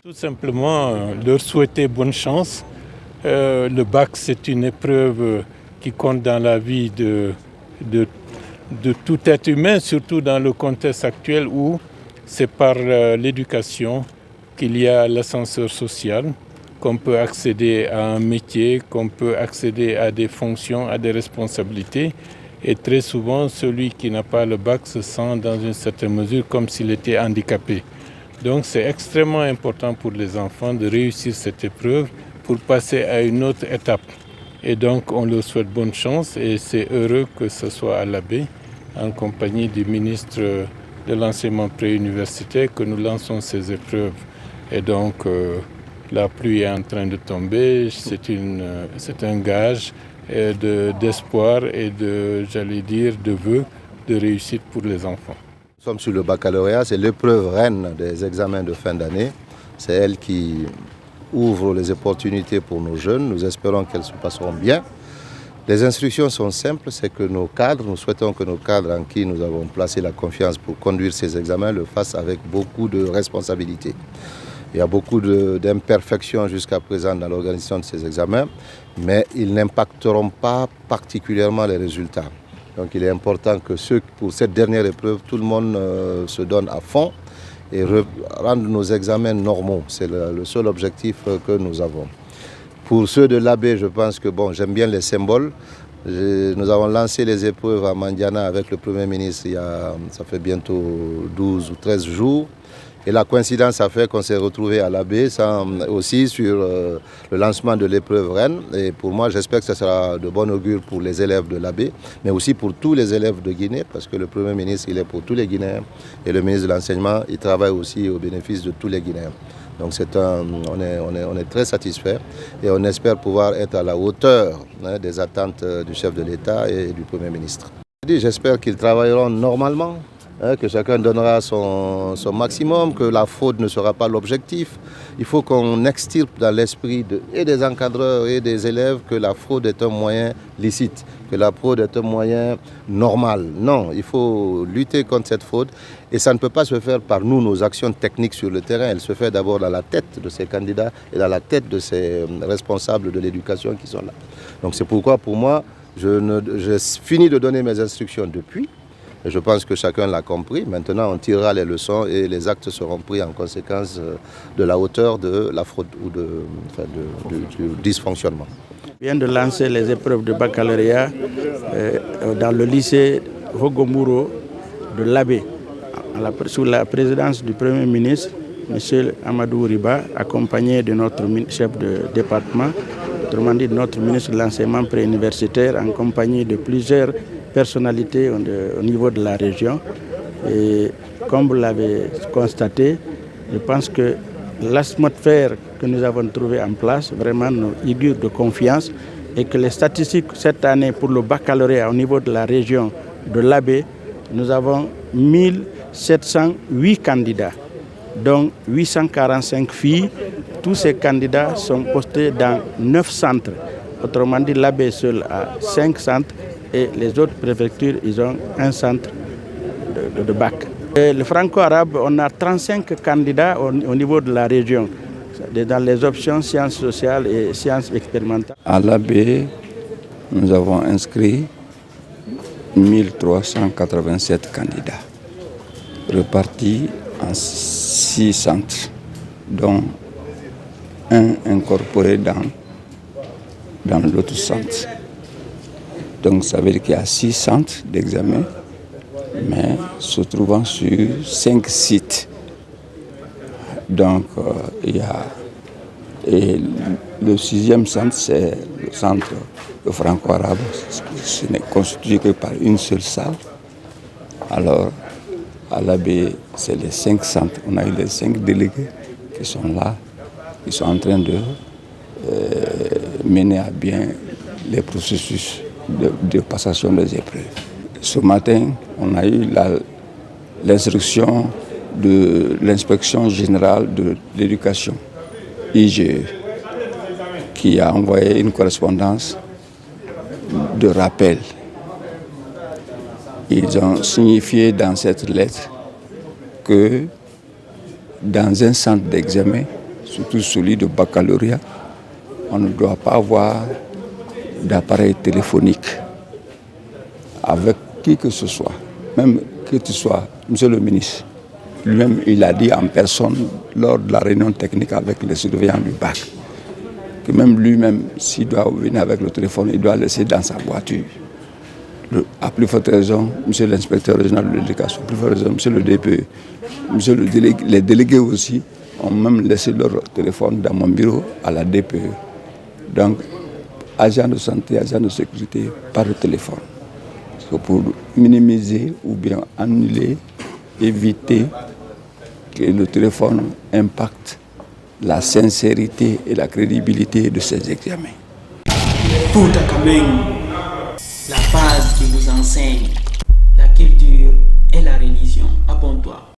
Tout simplement leur souhaiter bonne chance. Le bac, c'est une épreuve qui compte dans la vie de tout être humain, surtout dans le contexte actuel où c'est par l'éducation qu'il y a l'ascenseur social, qu'on peut accéder à un métier, qu'on peut accéder à des fonctions, à des responsabilités. Et très souvent, celui qui n'a pas le bac se sent dans une certaine mesure comme s'il était handicapé. Donc c'est extrêmement important pour les enfants de réussir cette épreuve pour passer à une autre étape. Et donc on leur souhaite bonne chance et c'est heureux que ce soit à l'Abbé, en compagnie du ministre de l'enseignement préuniversitaire, que nous lançons ces épreuves. Et donc la pluie est en train de tomber, c'est un gage d'espoir et de vœux de réussite pour les enfants. Nous sommes sur le baccalauréat, c'est l'épreuve reine des examens de fin d'année. C'est elle qui ouvre les opportunités pour nos jeunes. Nous espérons qu'elles se passeront bien. Les instructions sont simples, c'est que nous souhaitons que nos cadres en qui nous avons placé la confiance pour conduire ces examens le fassent avec beaucoup de responsabilités. Il y a beaucoup d'imperfections jusqu'à présent dans l'organisation de ces examens, mais ils n'impacteront pas particulièrement les résultats. Donc il est important que pour cette dernière épreuve, tout le monde se donne à fond et rende nos examens normaux. C'est le seul objectif que nous avons. Pour ceux de l'Abbé, je pense que j'aime bien les symboles. Nous avons lancé les épreuves à Mandiana avec le Premier ministre ça fait bientôt 12 ou 13 jours. Et la coïncidence a fait qu'on s'est retrouvé à l'Abbé aussi sur le lancement de l'épreuve reine. Et pour moi, j'espère que ce sera de bon augure pour les élèves de l'Abbé, mais aussi pour tous les élèves de Guinée, parce que le Premier ministre, il est pour tous les Guinéens. Et le ministre de l'Enseignement, il travaille aussi au bénéfice de tous les Guinéens. Donc on est très satisfaits et on espère pouvoir être à la hauteur des attentes du chef de l'État et du Premier ministre. J'espère qu'ils travailleront normalement. Que chacun donnera son maximum, que la fraude ne sera pas l'objectif. Il faut qu'on extirpe dans l'esprit et des encadreurs et des élèves que la fraude est un moyen licite, que la fraude est un moyen normal. Non, il faut lutter contre cette fraude et ça ne peut pas se faire par nous, nos actions techniques sur le terrain. Elle se fait d'abord dans la tête de ces candidats et dans la tête de ces responsables de l'éducation qui sont là. Donc c'est pourquoi pour moi, j'ai fini de donner mes instructions depuis. Je pense que chacun l'a compris. Maintenant, on tirera les leçons et les actes seront pris en conséquence de la hauteur de la fraude ou du dysfonctionnement. On vient de lancer les épreuves de baccalauréat dans le lycée Hogomuro de l'Abbé, sous la présidence du Premier ministre, M. Amadou Riba, accompagné de notre chef de département, autrement dit notre ministre de l'Enseignement préuniversitaire, en compagnie de plusieurs personnalités au niveau de la région. Et comme vous l'avez constaté, je pense que l'atmosphère que nous avons trouvée en place vraiment nous augure de confiance et que les statistiques cette année pour le baccalauréat au niveau de la région de l'Abbé, nous avons 1708 candidats, dont 845 filles. Tous ces candidats sont postés dans 9 centres. Autrement dit, l'Abbé seul a 5 centres et les autres préfectures, ils ont un centre de bac. Et le franco-arabe, on a 35 candidats au niveau de la région, dans les options sciences sociales et sciences expérimentales. À l'Abbé, nous avons inscrit 1387 candidats, repartis en 6 centres, dont un incorporé dans l'autre centre. Donc ça veut dire qu'il y a 6 centres d'examen, mais se trouvant sur 5 sites. Donc il y a... Et le 6e centre, c'est le centre franco-arabe. Ce n'est constitué que par une seule salle. Alors, à l'Abbé, c'est les 5 centres. On a eu les 5 délégués qui sont là, qui sont en train de mener à bien les processus de passation des épreuves. Ce matin, on a eu l'instruction de l'inspection générale de l'éducation, IGE, qui a envoyé une correspondance de rappel. Ils ont signifié dans cette lettre que dans un centre d'examen, surtout celui de baccalauréat, on ne doit pas avoir d'appareil téléphonique avec qui que ce soit, même que tu sois, monsieur le ministre. Lui-même, il a dit en personne lors de la réunion technique avec les surveillants du bac que même lui-même, s'il doit venir avec le téléphone, il doit le laisser dans sa voiture. À plus forte raison, monsieur l'inspecteur régional de l'éducation, à plus forte raison, monsieur le DPE, monsieur le délégué, les délégués aussi ont même laissé leur téléphone dans mon bureau à la DPE. Donc, agents de santé, agents de sécurité, pas de téléphone. C'est pour minimiser ou bien annuler, éviter que le téléphone impacte la sincérité et la crédibilité de ces examens. Fouta Kameng, la base qui vous enseigne